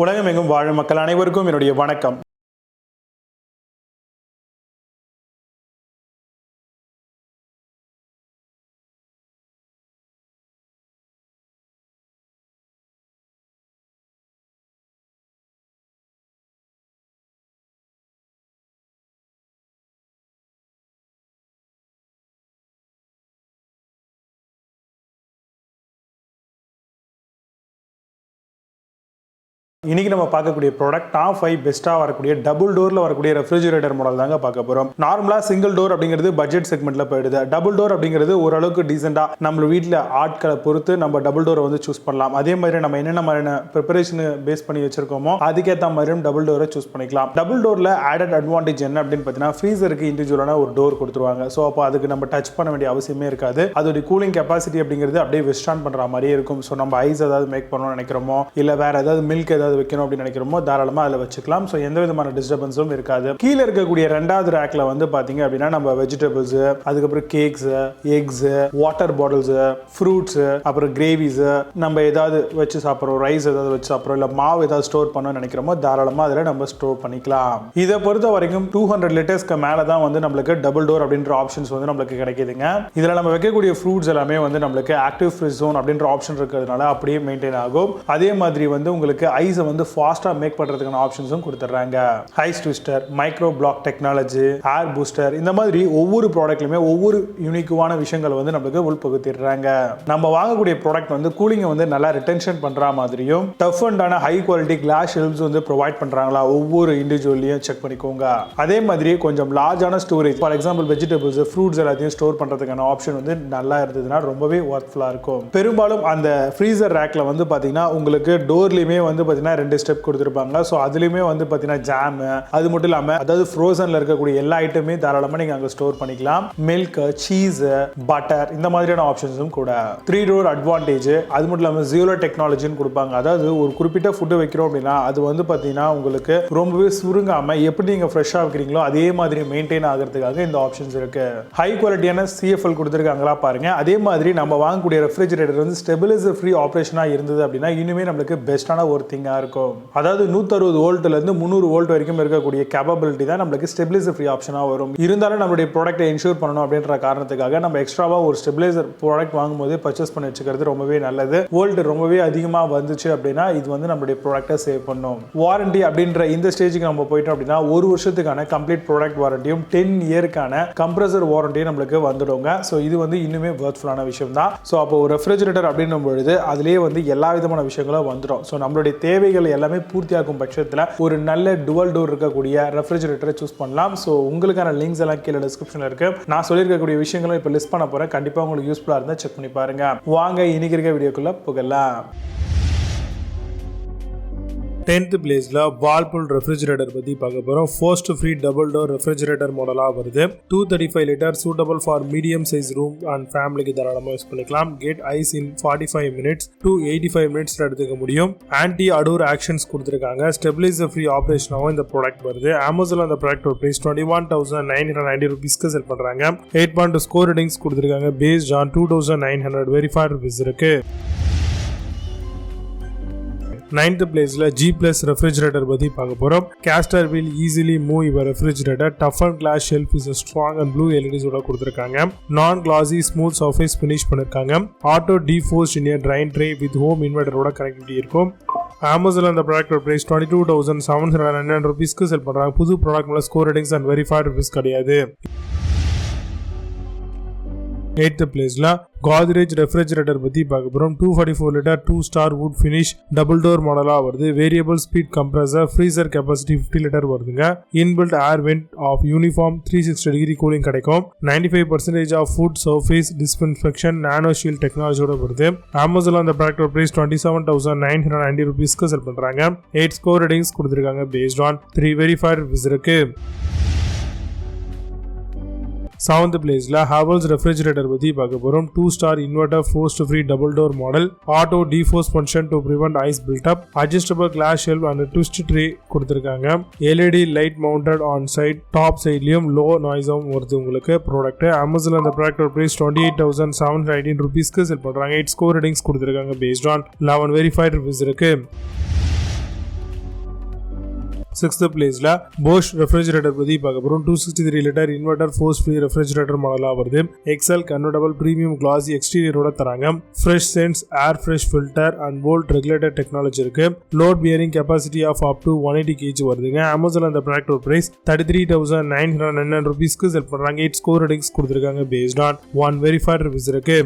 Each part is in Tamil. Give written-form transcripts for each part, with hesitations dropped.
உலகமெங்கும் வாழும் மக்கள் அனைவருக்கும் என்னுடைய வணக்கம். இன்னைக்கு நம்ம பார்க்கக்கூடிய ப்ராடக்ட் டாப் 5 பெஸ்ட்டாக வரக்கூடிய டபுள் டோரில் வரக்கூடிய ரெஃப்ரிஜரேட்டர் மாடல் தாங்க பார்க்க போகிறோம். நார்மலாக சிங்கிள் டோர் அப்படிங்கிறது பட்ஜெட் செக்மெண்ட்டில் போயிடுது. டபுள் டோர் அப்படிங்கிறது ஓரளவுக்கு டீசெண்டாக நம்ம வீட்டில் ஆட்களை பொறுத்து நம்ம டபுள் டோரை வந்து சூஸ் பண்ணலாம். அதே மாதிரி நம்ம என்னென்ன மாதிரியான ப்ரிப்பரேஷன் பேஸ் பண்ணி வச்சிருக்கோமோ அதுக்கேற்ற மாதிரியும் டபுள் டோரை சூஸ் பண்ணிக்கலாம். டபுள் டோரில் ஆடட் அட்வான்டேஜ் என்ன அப்படின்னு பார்த்தீங்கன்னா ஃப்ரீசருக்கு இண்டிவிஜுவலான ஒரு டோர் கொடுத்துருவாங்க. ஸோ அப்போ அதுக்கு நம்ம டச் பண்ண வேண்டிய அவசியமே இருக்காது. அதோட கூலிங் கெப்பாசிட்டி அப்படிங்கிறது அப்படியே வெஸ்டான் பண்ணுற மாதிரியே இருக்கும். ஸோ நம்ம ஐஸ் ஏதாவது மேக் பண்ணணும்னு நினைக்கிறோமோ இல்லை வேற ஏதாவது மில்க் ஏதாவது வைக்கணும் அப்படின்னு நினைக்கிறோமோ தாராளமாக அதில் வச்சுக்கலாம். ஸோ எந்த விதமான டிஸ்டர்பன்ஸும் இருக்காது. கீழே இருக்கக்கூடிய ரெண்டாவது ரேக்ல வந்து பார்த்தீங்க அப்படின்னா நம்ம வெஜிடபிள்ஸ், அதுக்கப்புறம் cakes, X, water bottles, fruits, அப்புறம் கிரேவிஸ், நம்ம ஏதாவது வச்சு சாப்பிட்றோம், ரைஸ் ஏதாவது வச்சு சாப்பிட்றோம், இல்லை மாவு ஏதாவது ஸ்டோர் பண்ணணும்னு நினைக்கிறோமோ தாராளமாக அதில் நம்ம ஸ்டோர் பண்ணிக்கலாம். இதை பொறுத்த வரைக்கும் 200 லிட்டர்ஸ்க்கு மேலே தான் வந்து நம்மளுக்கு டபுள் டோர் அப்படின்ற ஆப்ஷன்ஸ் வந்து நம்மளுக்கு கிடைக்குதுங்க. இதில் நம்ம வைக்கக்கூடிய ஃப்ரூட்ஸ் எல்லாமே வந்து நம்மளுக்கு ஆக்டிவ் ஃப்ரிட்ஜ் ஜோன் அப்படின்ற ஆப்ஷன் இருக்கிறதுனால அப்படியே மெயின்டைன் ஆகும். அதே மாதிரி வந்து உங்களுக்கு ஐஸை வந்து ஃபாஸ்ட்டாக மேக் பண்ணுறதுக்கான ஆப்ஷன்ஸும் கொடுத்துட்றாங்க. Ice twister, micro block technology, air booster, இந்த மாதிரி ஒவ்வொரு ப்ராடக்ட்லையுமே ஒவ்வொரு யூனிக்கான விஷயங்கள் வந்து நம்மளுக்கு உள்பகுத்திடுறாங்க. நம்ம வாங்கக்கூடிய ப்ராடக்ட் வந்து கூலிங்கை வந்து நல்லா ரிட்டென்ஷன் பண்ணுற மாதிரியும் டஃப் அண்டான ஹை குவாலிட்டி கிளாஸ் ஷெல்ஃப்ஸ் வந்து ப்ரொவைட் பண்ணுறாங்களா ஒவ்வொரு இண்டிவிஜுவல்லையும் செக் பண்ணிக்கோங்க. அதே மாதிரி கொஞ்சம் லார்ஜான storage, for example vegetables, fruits எல்லாத்தையும் ஸ்டோர் பண்ணுறதுக்கான ஆப்ஷன் வந்து நல்லா இருந்ததுன்னா ரொம்பவே ஒர்த்ஃபுல்லாக இருக்கும். பெரும்பாலும் அந்த ஃப்ரீசர் ரேக்கில் வந்து பார்த்தீங்கன்னா உங்களுக்கு டோர்லையுமே வந்து பார்த்தீங்கன்னா 2 ஸ்டெப் கொடுத்துருப்பாங்க. ஸோ அதுலேயுமே வந்து பார்த்தீங்கன்னா ஜாம், அது மட்டும் இல்லாமல் அதாவது ஃப்ரோசனில் இருக்கக்கூடிய எல்லா ஐட்டமே தாராளமாக நீங்கள் அங்கே ஸ்டோர் பண்ணிக்கலாம். மில்க், சீஸ், பட்டர், இந்த மாதிரியான ஆப்ஷன்ஸும் கூட. 3 டோர் அட்வான்டேஜ், அது மட்டும் இல்லாமல் ஜீரோ டெக்னாலஜின்னு கொடுப்பாங்க. அதாவது ஒரு குறிப்பிட்ட ஃபுட்டு வைக்கிறோம் அப்படின்னா அது வந்து பார்த்தீங்கன்னா உங்களுக்கு ரொம்பவே சுருங்காமல் எப்படி நீங்கள் ஃப்ரெஷ்ஷாக வைக்கிறீங்களோ அதே மாதிரி மெயின்டைன் ஆகிறதுக்காக இந்த ஆப்ஷன்ஸ் இருக்கு. ஹை குவாலிட்டியான சிஎஃப்எல் கொடுத்துருக்காங்களா பாருங்க. அதே மாதிரி நம்ம வாங்கக்கூடிய ரெஃப்ரிஜரேட்டர் வந்து ஸ்டெபிலைசர் ஃப்ரீ ஆப்ரேஷனாக இருந்தது அப்படின்னா இனிமேல் நம்மளுக்கு பெஸ்ட்டான ஒரு திங்காக இருக்கும். அதாவது 160 வோல்ட்லேருந்து 300 வோல்ட் வரைக்கும் இருக்கக்கூடிய கேப்பபிலிட்டி தான் நம்மளுக்கு ஸ்டெபிலைசர் ஃப்ரீ ஆப்ஷனாக வரும். இருந்தாலும் நம்மளுடைய ப்ராடக்ட்டை இன்ஷூர் பண்ணணும் அப்படின்ற காரணத்துக்காக நம்ம எக்ஸ்ட்ராவாக ஒரு ஸ்டெபிலைசர் ப்ராடக்ட் வாங்கும்போது பர்ச்சேஸ் பண்ணி வச்சுக்கிறது ரொம்பவே நல்லது. வோல்ட் ரொம்பவே அதிகமாக வந்துச்சு அப்படின்னா இது வந்து நம்மளுடைய ப்ராடக்ட்டை சேவ் பண்ணும். வாரண்டி அப்படின்ற இந்த ஸ்டேஜுக்கு நம்ம போயிட்டோம் அப்படின்னா 1 வருஷத்துக்கான கம்ப்ளீட் ப்ராடக்ட் வாரண்டியும் 10 இயருக்கான கம்ப்ரஸர் வாரண்டியும் நம்மளுக்கு வந்துடுங்க. ஸோ இது வந்து இன்னுமே வர்த்ஃபுல்லான விஷயம் தான். ஸோ அப்போ ஒரு ரெஃப்ரிஜரேட்டர் அப்படின்னும் பொழுது அதுலேயே வந்து எல்லா விதமான விஷயங்களும் வந்துடும். ஸோ நம்மளுடைய தேவைகள் எல்லாமே பூர்த்தியாகும் பட்சத்தில் ஒரு நல்ல டுவல் டோர் இருக்கக்கூடிய ரெஃப்ரிஜரேட்டரை சூஸ் பண்ணலாம். ஸோ உங்களுக்கான லிங்க்ஸ் எல்லாம் கீழே டிஸ்கிரிப்ஷனில் இருக்கு. நான் சொல்லியிருக்கக்கூடிய விஷயங்களும் இப்போ லிஸ்ட் பண்ண போகிறேன். கண்டிப்பாக உங்களுக்கு யூஸ்ஃபுல்லாக இருந்தால் செக் பண்ணி பாருங்க. வாங்க இன்னைக்கு இருக்க வீடியோக்குள்ள போகலாம். 10th பிளேஸ்ல வால்பூல் ரெஃப்ரிஜரேட்டர் பற்றி பார்க்க போகிறோம். First free double door refrigerator மாடலாக வருது. 235 litre, suitable for medium size room and ஃபேமிலிக்கு தாராளமாக யூஸ் பண்ணிக்கலாம். Get ice in 45 minutes to 85 மினிட்ஸில் எடுத்துக்க முடியும். ஆன்டி அடூர் ஆக்ஷன்ஸ் கொடுத்துருக்காங்க. ஸ்டெபிலைசர் ஃப்ரீ ஆப்ரேஷனாகவும் இந்த ப்ராடக்ட் வருது. அமேசானில் அந்த ப்ராடக்ட் ஒரு ப்ரைஸ் 21,990 rupeesக்கு செல் பண்ணுறாங்க. 8.2 ஸ்கோர் ரேட்டிங்ஸ் கொடுத்துருக்காங்க. பேஸ்ட் ஆன் 2,900 வெரிஃபைட் ரிவ்யூஸ் இருக்கு. 9th பிளேஸ்ல G Plus ரெஃப்ரிஜரேட்டர் பத்தி பார்க்க போறோம். Castor will easily move your refrigerator. Tough and glass shelf is a strong and blue LEDs ஓட கொடுத்திருக்காங்க. Non glossy smooth surface finish பண்ணிருக்காங்க. Auto defrost in a drain tray with home inverter ஓட கனெக்டிவிட்டி இருக்கும். Amazon அந்த ப்ராடக்ட் பிரைஸ் 22,790 rupeesக்கு செல் பண்றாங்க. புது ப்ராடக்ட்ல score ratings and verified reviews கிடையாது. 8th பிளேஸ்ல Godrej ரெஃப்ரிஜரேட்டர் பத்தி பார்க்க போறோம். 244 litre 2-star wood finish double door மாடலா வருது. Variable speed compressor, freezer capacity 50 litre வருதுங்க. Inbuilt air vent of uniform 360 degree cooling கிடைக்கும். 95% of food surface disinfection nano shield டெக்னாலஜியோட வருது. அமேசான் அந்த ப்ராடக்ட் பிரைஸ் 27,990 rupeesக்கு செல் பண்றாங்க. 8 ஸ்கோர் ரேட்டிங்ஸ் கொடுத்திருக்காங்க. பேஸ்ட் ஆன் 3 வெரிஃபைட் ரிவ்யூஸ் இருக்கு. 7th பிளேஸ்ல Havells ரெஃப்ரிஜரேட்டர் பத்தி பார்க்க போறோம். 2-star inverter forced free double door model. Auto defrost function to prevent ice built up. Adjustable glass shelf and twist tray கொடுத்திருக்காங்க. LED light mounted on side. Top sideலயும் low noise வருது உங்களுக்கு ப்ராடக்ட். Amazon அந்த ப்ராடக்ட் பிரைஸ் 28,718 rupeesக்கு செல் பண்றாங்க. 8 ஸ்கோர் ரேட்டிங்ஸ் கொடுத்திருக்காங்க. பேஸ்ட் ஆன் 11 வெரிஃபைட் ரிவ்யூஸ் இருக்கு. 6th பிளேஸ்ல Bosch ரெஃப்ரிஜரேட்டர் பத்தி பார்க்க போறோம். 263 litre inverter frost free refrigerator மாடலா வருது. எக்ஸல் கன்வெர்டபிள் பிரீமியம் கிளாசி எக்ஸ்டீரியரோட தராங்க. Fresh sense air fresh filter and volt regulator technology இருக்கு. Load bearing capacity of up to 180 kg வருதுங்க. அமேசான் அந்த ப்ராடக்ட் பிரைஸ் 33,999 rupeesக்கு செல் பண்றாங்க. 8 ஸ்கோர் ரேட்டிங்ஸ் கொடுத்திருக்காங்க based on 1 verified reviews இருக்கு.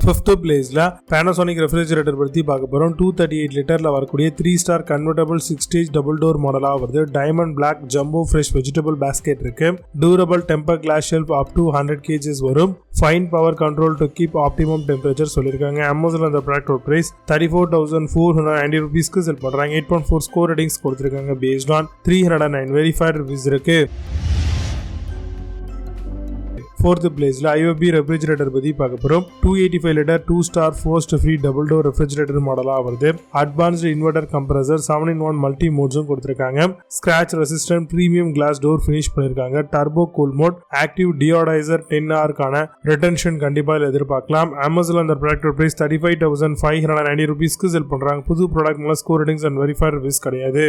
5th பிளேஸ்ல Panasonic ரெஃப்ரிஜரேட்டர் பத்தி பார்க்க போறோம். 238 லிட்டர்ல வரக்கூடிய 3 star convertible 6 stage double door மாடலா வருது. Diamond black jumbo fresh vegetable basket இருக்கு. Durable tempered glass shelf up to 100 kg வரும். Fine power control to keep optimum temperature சொல்லிருக்காங்க. அமேசான் அந்த ப்ராடக்ட் பிரைஸ் 34,490 rupeesக்கு செல் பண்றாங்க. 8.4 ஸ்கோர் ரேட்டிங்ஸ் கொடுத்திருக்காங்க based on 309 verified reviews இருக்கு. 4th பிளேஸ்ல IOB ரெஃப்ரிஜரேட்டர் பத்தி பார்க்க போறோம். 285 litre 2 star frost free double door refrigerator மாடலா வருது. Advanced inverter compressor 7-in-1 multi மோட்ஸும் கொடுத்திருக்காங்க. Scratch resistant premium glass door finish பண்ணிருக்காங்க. Turbo cool mode active deodoriser 10 hourக்கான ரிட்டன்ஷன் கண்டிப்பா எதிர்பார்க்கலாம். அமேசான் அந்த ப்ராடக்ட் பிரைஸ் 35,590 rupeesக்கு செல் பண்றாங்க. புது product score ratings and verified reviews கிடையாது.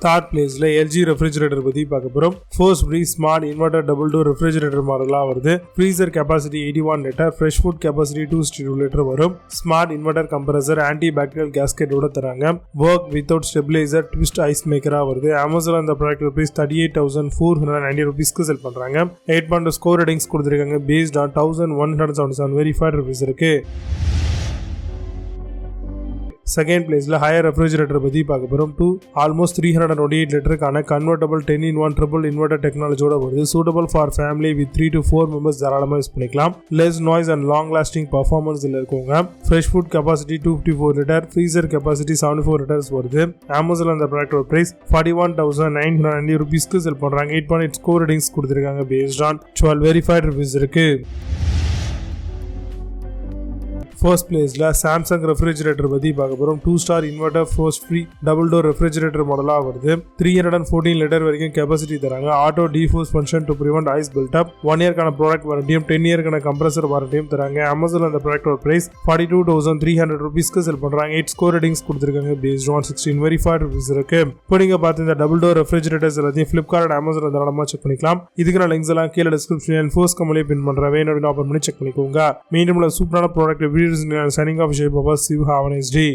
3rd பிளேஸ்ல LG ரெஃப்ரிஜரேட்டர் பத்தி பார்க்க போறோம். Frost free smart inverter double door refrigerator மாடலா வருது. Freezer capacity 81 litre, fresh food capacity 262 litre வரும். Smart inverter compressor anti bacterial கேஸ்கெட்டோட தராங்க. Work without stabiliser twist ice மேக்கரா வருது. அமேசான் அந்த ப்ராடக்ட் பிரைஸ் 38,490 rupeesக்கு செல் பண்றாங்க. 8.2 ஸ்கோர் ரேட்டிங்ஸ் கொடுத்திருக்காங்க based on 1,177 வெரிஃபைட் ரிவ்யூஸ் இருக்கு. 2nd பிளேஸ்ல ஹையர் ரெஃப்ரிஜரேட்டர் பத்தி பார்க்க போறோம். ஆல்மோஸ்ட் 328 லிட்டருக்கான கன்வெர்டபிள் 10-in-1 ட்ரிபிள் இன்வெர்டர் டெக்னாலஜியோட வருது. Suitable for family with 3 to 4 members தாராளமா யூஸ் பண்ணிக்கலாம். Less noise and long lasting performance இருக்குங்க. Fresh food capacity 254 litre, freezer capacity 74 litres வருது. அமேசான் அந்த ப்ராடக்ட் பிரைஸ் 41,990 rupeesக்கு செல் பண்றாங்க. 8.8 ஸ்கோர் ரேட்டிங்ஸ் கொடுத்திருக்காங்க based on 12 வெரிஃபைட் ரிவ்யூஸ் இருக்கு. 1st பிளேஸ்ல சாம்சங் ரெஃப்ரிஜரேட்டர் பத்தி பார்க்க போறோம். 2 star inverter frost free double door refrigerator மாடலா வருது. 314 லிட்டர் வரைக்கும் கெபாசிட்டி தராங்க. Auto diffuse function to prevent ice build up. 1 இயர்க்கான ப்ராடக்ட் வாரண்டியும் 10 இயர்க்கான கம்ப்ரஸர் வாரண்டியும் தராங்க. அமேசான் அந்த ப்ராடக்ட் பிரைஸ் 42,300 rupeesக்கு செல் பண்றாங்க. 8 ஸ்கோர் ரேட்டிங்ஸ் கொடுத்திருக்காங்க based on 16 வெரிஃபைட் ரிவ்யூஸ் இருக்கு. இப்போ நீங்க பார்த்த இந்த டபுள் டோர் ரெஃப்ரிஜரேட்டர்ஸ் எல்லாத்தையும் Flipkart and Amazon தாராளமா செக் பண்ணிக்கலாம். இதுக்கான லிங்க்ஸ் எல்லாம் கீழே டிஸ்கிரிப்ஷன்ல என்ஃபோர்ஸ் கமெண்ட்ல பின் பண்றேன். வேணும் ஓபன் பண்ணி செக் பண்ணிக்கோங்க. மீண்டும் சூப்பரான product videos signing off. Have a nice day.